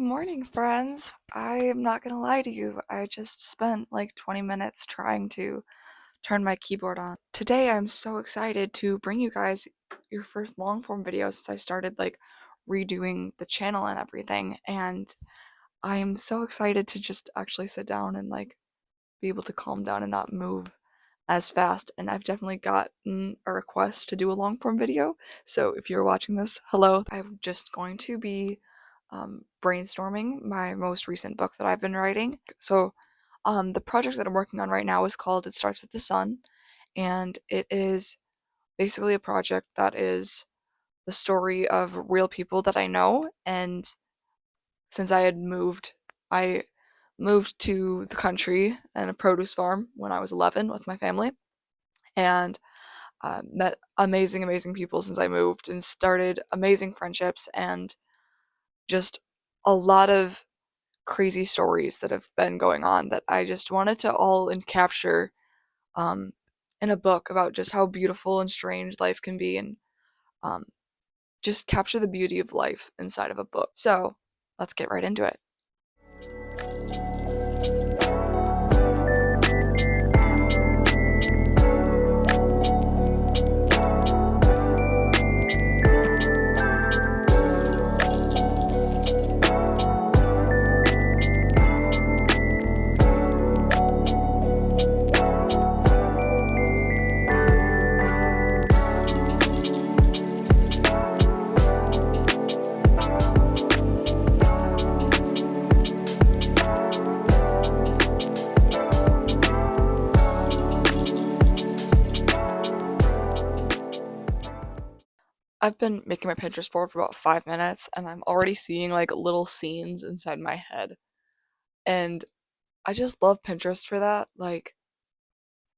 Good morning, friends. I am not gonna lie to you. I just spent like 20 minutes trying to turn my keyboard on. Today, I'm so excited to bring you guys your first long form video since I started like redoing the channel and everything. And I am so excited to just actually sit down and like be able to calm down and not move as fast. And I've definitely gotten a request to do a long form video. So if you're watching this, hello. I'm just going to be brainstorming my most recent book that I've been writing. So the project that I'm working on right now is called It Starts with the Sun, and it is basically a project that is the story of real people that I know. And since I moved to the country and a produce farm when I was 11 with my family, and met amazing people since I moved and started amazing friendships and just a lot of crazy stories that have been going on that I just wanted to all capture um, in a book about just how beautiful and strange life can be, and um, just capture the beauty of life inside of a book. So let's get right into it. I've been making my Pinterest board for about 5 minutes, and I'm already seeing like little scenes inside my head. And I just love Pinterest for that. Like,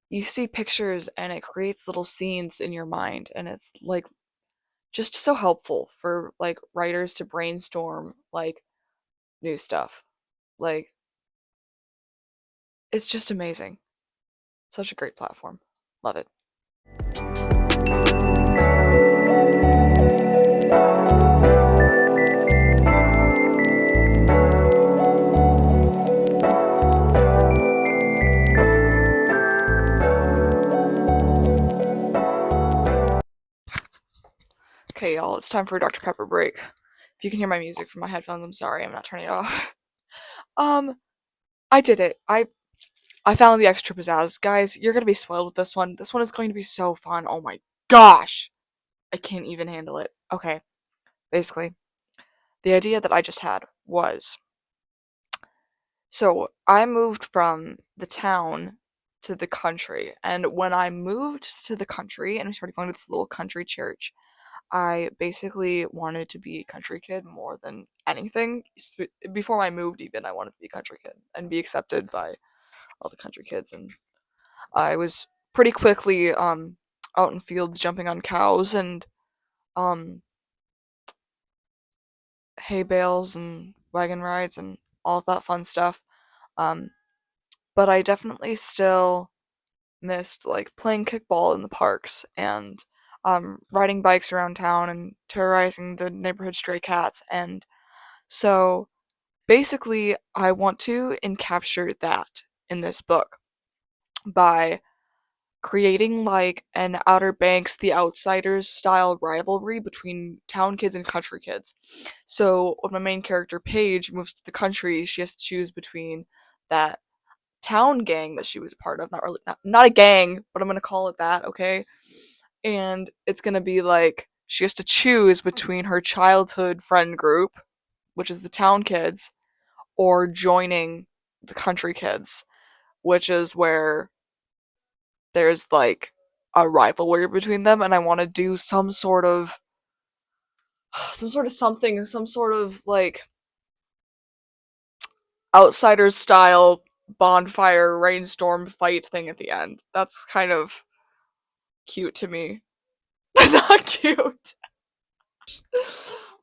you see pictures and it creates little scenes in your mind, and it's like just so helpful for like writers to brainstorm like new stuff. Like, it's just amazing. Such a great platform. Love it. Okay, y'all, it's time for a Dr. Pepper break. If you can hear my music from my headphones, I'm sorry, I'm not turning it off. um, I did it. I found the extra pizzazz. Guys, you're gonna be spoiled with this one. This one is going to be so fun. Oh my gosh. I can't even handle it. Okay, basically, the idea that I just had was, so I moved from the town to the country, and when I moved to the country and I started going to this little country church, I basically wanted to be a country kid more than anything. Before I moved, even, I wanted to be a country kid and be accepted by all the country kids. And I was pretty quickly out in fields jumping on cows and um hay bales and wagon rides and all of that fun stuff. Um, but I definitely still missed like playing kickball in the parks and riding bikes around town and terrorizing the neighborhood stray cats. And so basically, I want to encapture that in this book by creating like an Outer Banks, The Outsiders style rivalry between town kids and country kids. So when my main character Paige moves to the country, she has to choose between that town gang that she was a part of, not really, not a gang, but I'm gonna call it that, okay? And it's gonna be like she has to choose between her childhood friend group, which is the town kids, or joining the country kids, which is where there's like a rivalry between them. And I want to do some sort of like outsiders style bonfire rainstorm fight thing at the end. That's kind of cute to me. Not cute.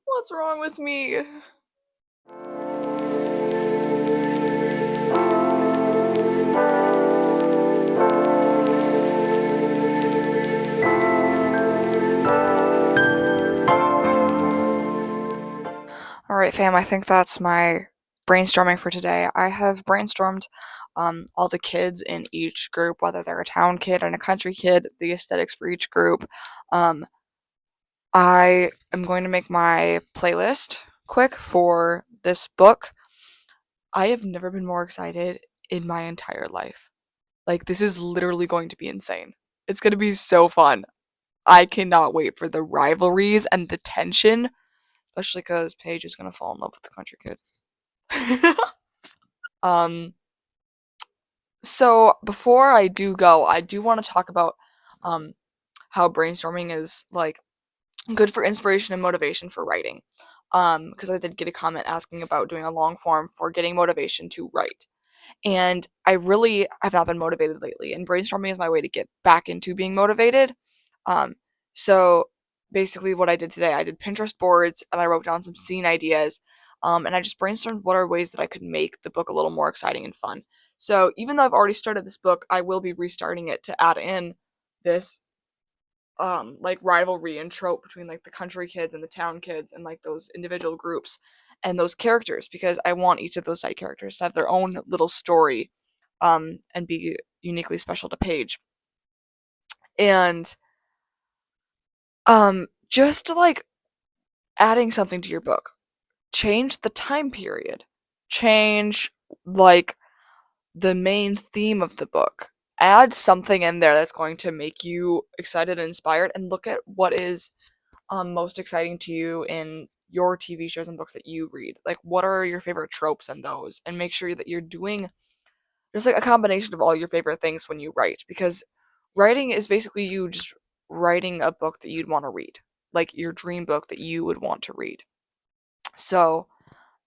What's wrong with me? Alright, fam, I think that's my brainstorming for today. I have brainstormed all the kids in each group, whether they're a town kid and a country kid, the aesthetics for each group. Um, I am going to make my playlist quick for this book. I have never been more excited in my entire life. Like, this is literally going to be insane. It's going to be so fun. I cannot wait for the rivalries and the tension, especially because Paige is going to fall in love with the country kid. um, so before I do go, I do want to talk about um, how brainstorming is like good for inspiration and motivation for writing. Because I did get a comment asking about doing a long form for getting motivation to write. And I really have not been motivated lately, and brainstorming is my way to get back into being motivated. Um, so basically, what I did today, I did Pinterest boards and I wrote down some scene ideas, and I just brainstormed what are ways that I could make the book a little more exciting and fun. So even though I've already started this book, I will be restarting it to add in this like rivalry and trope between like the country kids and the town kids and like those individual groups and those characters, because I want each of those side characters to have their own little story and be uniquely special to Paige. And just like adding something to your book, change the time period, change like the main theme of the book, add something in there that's going to make you excited and inspired, and look at what is most exciting to you in your TV shows and books that you read. Like, what are your favorite tropes in those? And make sure that you're doing just like a combination of all your favorite things when you write, because writing is basically you just writing a book that you'd want to read, like your dream book that you would want to read. So,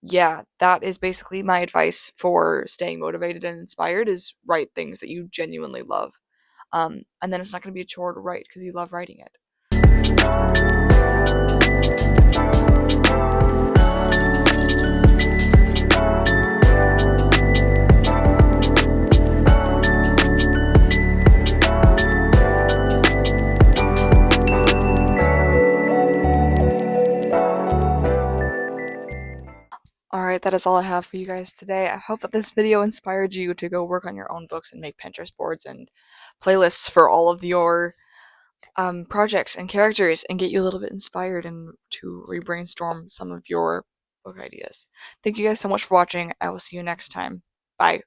yeah, that is basically my advice for staying motivated and inspired is write things that you genuinely love. And then it's not going to be a chore to write because you love writing it. Alright, that is all I have for you guys today. I hope that this video inspired you to go work on your own books and make Pinterest boards and playlists for all of your projects and characters and get you a little bit inspired and to re-brainstorm some of your book ideas. Thank you guys so much for watching. I will see you next time. Bye.